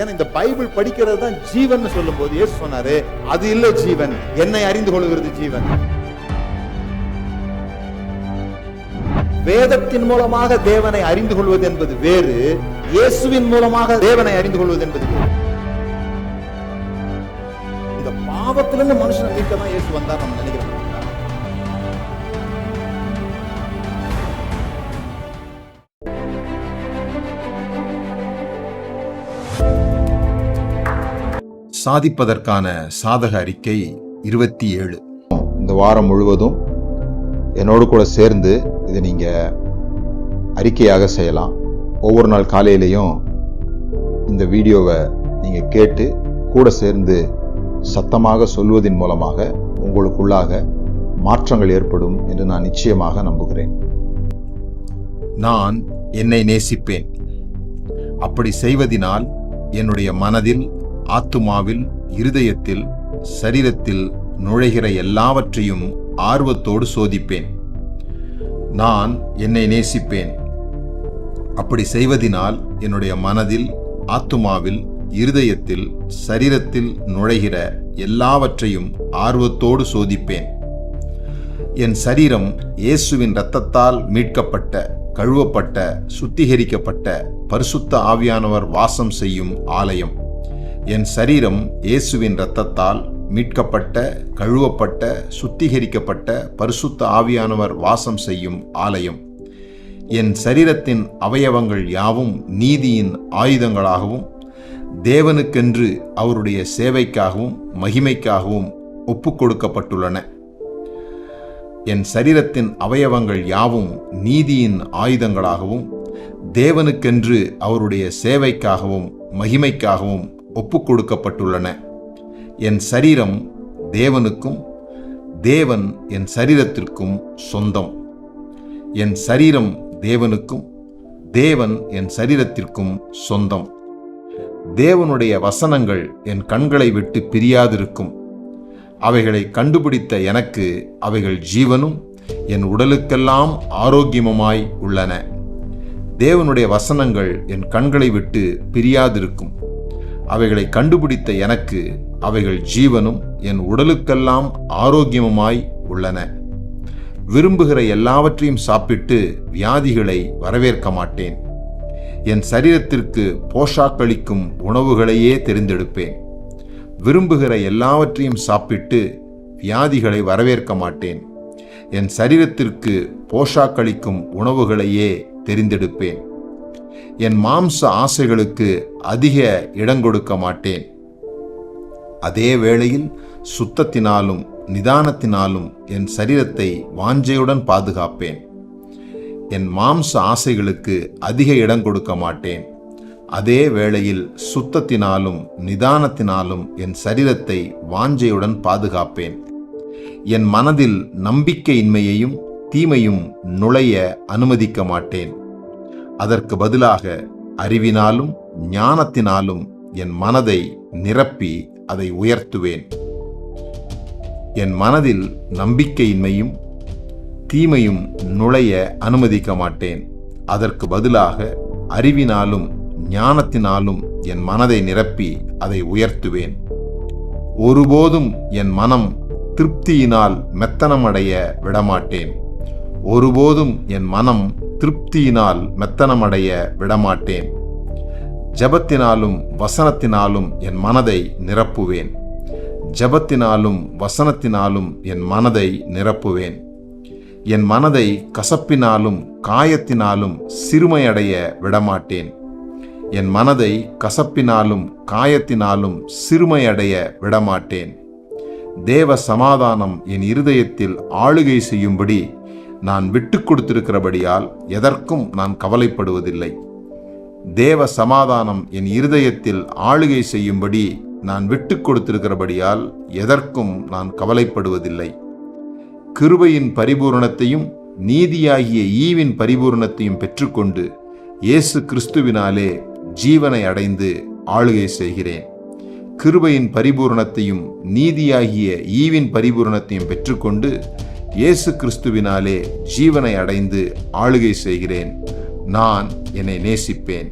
ஏன்னா இந்த பைபிள் படிக்கிறது தான் ஜீவன் சொல்லும் போது இயேசு சொன்னாரு, அது இல்லை ஜீவன், என்னை அறிந்து கொள்கிறது ஜீவன். வேதத்தின் மூலமாக தேவனை அறிந்து கொள்வது என்பது வேறு, இயேசுவின் மூலமாக தேவனை அறிந்து கொள்வது என்பது வேறு. இந்த பாவத்திலிருந்து மனுஷனை மீட்க தான் இயேசு வந்தார் நம்ம நினைக்கிறோம். சாதிப்பதற்கான சாதக அறிக்கை 27. இந்த வாரம் முழுவதும் என்னோடு கூட சேர்ந்து இதை நீங்கள் அறிக்கையாக செய்யலாம். ஒவ்வொரு நாள் காலையிலையும் இந்த வீடியோவை நீங்கள் கேட்டு கூட சேர்ந்து சத்தமாக சொல்வதன் மூலமாக உங்களுக்குள்ளாக மாற்றங்கள் ஏற்படும் என்று நான் நிச்சயமாக நம்புகிறேன். நான் என்னை நேசிப்பேன். அப்படி செய்வதினால் என்னுடைய மனதில், ஆத்துமாவில், இருதயத்தில், சரீரத்தில் நுழைகிற எல்லாவற்றையும் ஆர்வத்தோடு சோதிப்பேன். நான் என்னை நேசிப்பேன். அப்படி செய்வதினால் என்னுடைய மனதில், ஆத்துமாவில், இருதயத்தில், சரீரத்தில் நுழைகிற எல்லாவற்றையும் ஆர்வத்தோடு சோதிப்பேன். என் சரீரம் இயேசுவின் இரத்தத்தால் மீட்கப்பட்ட, கழுவப்பட்ட, சுத்திகரிக்கப்பட்ட பரிசுத்த ஆவியானவர் வாசம் செய்யும் ஆலயம். என் சரீரம் இயேசுவின் இரத்தத்தால் மீட்கப்பட்ட, கழுவப்பட்ட, சுத்திகரிக்கப்பட்ட பரிசுத்த ஆவியானவர் வாசம் செய்யும் ஆலயம். என் சரீரத்தின் அவயவங்கள் யாவும் நீதியின் ஆயுதங்களாகவும் தேவனுக்கென்று அவருடைய சேவைக்காகவும் மகிமைக்காகவும் ஒப்புக்கொடுக்கப்பட்டுள்ளன. என் சரீரத்தின் அவயவங்கள் யாவும் நீதியின் ஆயுதங்களாகவும் தேவனுக்கென்று அவருடைய சேவைக்காகவும் மகிமைக்காகவும் ஒப்புக்கொடுக்கப்பட்டுள்ளன. என் சரீரம் தேவனுக்கும், தேவன் என் சரீரத்திற்கும் சொந்தம். என் சரீரம் தேவனுக்கும், தேவன் என் சரீரத்திற்கும் சொந்தம். தேவனுடைய வசனங்கள் என் கண்களை விட்டு பிரியாதிருக்கும். அவைகளை கண்டுபிடித்த எனக்கு அவைகள் ஜீவனும் என் உடலுக்கெல்லாம் ஆரோக்கியமுமாய் உள்ளன. தேவனுடைய வசனங்கள் என் கண்களை விட்டு பிரியாதிருக்கும். அவைகளை கண்டுபிடித்த எனக்கு அவைகள் ஜீவனும் என் உடலுக்கெல்லாம் ஆரோக்கியமுமாய் உள்ளன. விரும்புகிற எல்லாவற்றையும் சாப்பிட்டு வியாதிகளை வரவேற்க மாட்டேன். என் சரீரத்திற்கு போஷாக்களிக்கும் உணவுகளையே தெரிந்தெடுப்பேன். விரும்புகிற எல்லாவற்றையும் சாப்பிட்டு வியாதிகளை வரவேற்க மாட்டேன். என் சரீரத்திற்கு போஷாக்களிக்கும் உணவுகளையே தெரிந்தெடுப்பேன். என் மாம்ச ஆசைகளுக்கு அதிக இடங்கொடுக்க மாட்டேன். அதே வேளையில் சுத்தத்தினாலும் நிதானத்தினாலும் என் சரீரத்தை வாஞ்சையுடன் பாதுகாப்பேன். என் மாம்ச ஆசைகளுக்கு அதிக இடம் கொடுக்க மாட்டேன். அதே வேளையில் சுத்தத்தினாலும் நிதானத்தினாலும் என் சரீரத்தை வாஞ்சையுடன் பாதுகாப்பேன். என் மனதில் நம்பிக்கையின்மையையும் தீமையும் நுழைய அனுமதிக்க மாட்டேன். அதற்கு பதிலாக அறிவினாலும் ஞானத்தினாலும் என் மனதை நிரப்பி அதை உயர்த்துவேன். என் மனதில் நம்பிக்கையின்மையும் தீமையும் நுழைய அனுமதிக்க மாட்டேன். அதற்கு பதிலாக அறிவினாலும் ஞானத்தினாலும் என் மனதை நிரப்பி அதை உயர்த்துவேன். ஒருபோதும் என் மனம் திருப்தியினால் மெத்தனமடைய விடமாட்டேன். ஒருபோதும் என் மனம் திருப்தியினால் மெத்தனமடைய விடமாட்டேன். ஜெபத்தினாலும் வசனத்தினாலும் என் மனதை நிரப்புவேன். ஜெபத்தினாலும் வசனத்தினாலும் என் மனதை நிரப்புவேன். என் மனதை கசப்பினாலும் காயத்தினாலும் சிறுமையடைய விடமாட்டேன். என் மனதை கசப்பினாலும் காயத்தினாலும் சிறுமையடைய விடமாட்டேன். தேவ சமாதானம் என் இருதயத்தில் ஆளுகை செய்யும்படி நான் விட்டு கொடுத்திருக்கிறபடியால் எதற்கும் நான் கவலைப்படுவதில்லை. தேவ சமாதானம் என் இருதயத்தில் ஆளுகை செய்யும்படி நான் விட்டு கொடுத்திருக்கிறபடியால் எதற்கும் நான் கவலைப்படுவதில்லை. கிருபையின் பரிபூரணத்தையும் நீதியாகிய ஈவின் பரிபூரணத்தையும் பெற்றுக்கொண்டு இயேசு கிறிஸ்துவினாலே ஜீவனை அடைந்து ஆளுகை செய்கிறேன். கிருபையின் பரிபூரணத்தையும் நீதியாகிய ஈவின் பரிபூரணத்தையும் பெற்றுக்கொண்டு இயேசு கிறிஸ்துவினாலே ஜீவனை அடைந்து ஆளுகை செய்கிறேன். நான் என்னை நேசிப்பேன்.